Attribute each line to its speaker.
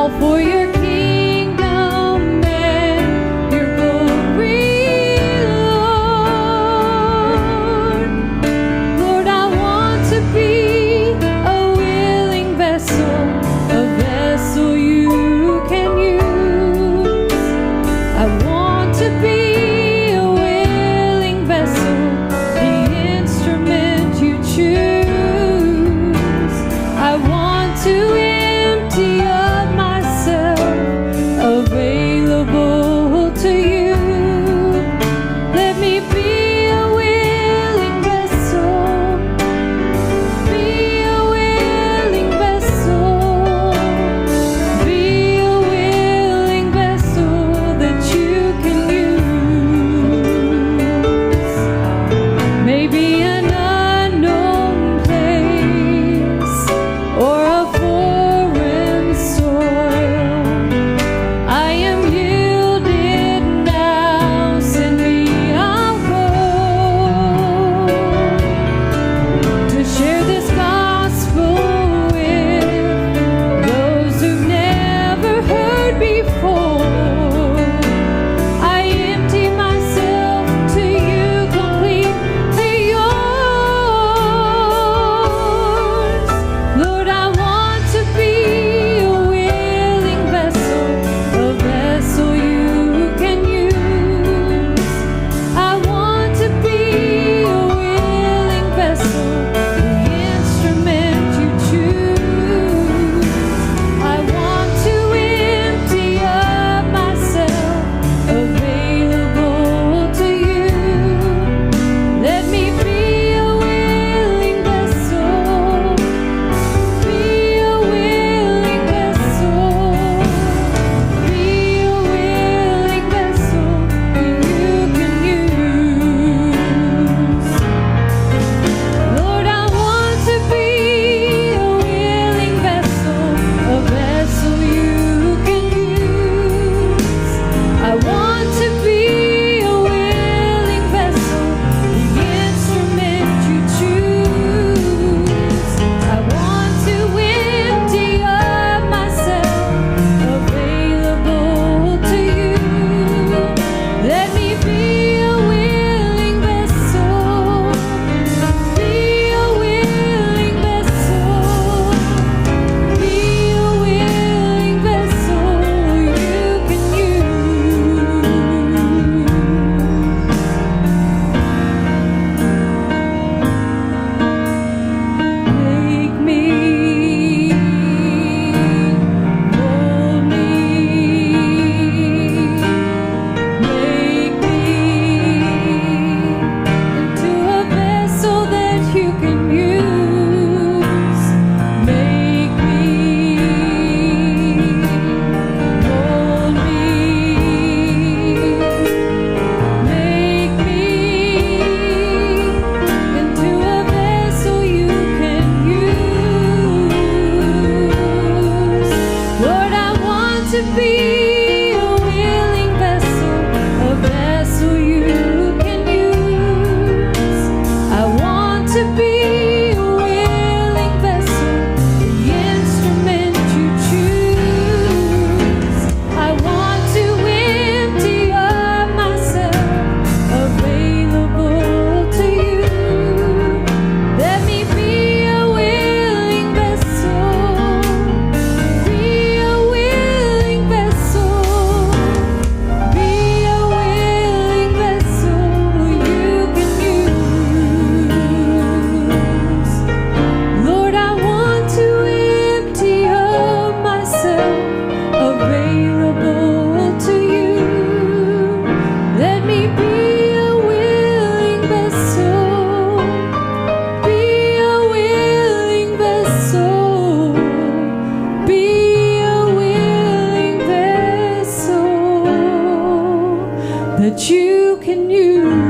Speaker 1: all for your kingdom and your glory, Lord. Lord, I want to be a willing vessel, a vessel you can use. I want to be a willing vessel, the instrument you choose. I want to empty of myself, available to you. Let me be a willing vessel, be a willing vessel, be a willing vessel that you can use. Maybe an unknown place or a foreign soil. I am yielded now, send me, I'll go to share this gospel with those who've never heard before. I empty myself to you, completely yours. Lord, I want to be a willing vessel, a vessel you can use. I want to be a willing vessel, the instrument you choose. I want to empty of myself, available to you. Let me be a willing vessel, be a willing vessel, be a willing vessel that you can use. Lord, I want to be a willing vessel, a vessel you can use. I want to be a willing vessel, the instrument you choose. I want to empty of myself, available to you. Let me be a willing vessel, be a willing vessel, be a willing vessel you can use. Make me, mold me, make me into a vessel that you can use. Make me, mold me, make me into a vessel you can use. Lord, I want to be a willing vessel, a vessel you can use. I want to be a willing vessel, the instrument you choose. I want to empty of myself, available to you. Let me be a willing vessel, be a willing vessel, be a willing vessel you can use. Lord, I want to empty of myself, available to you. Let me be a willing vessel, be a willing vessel, be a willing vessel that you can use.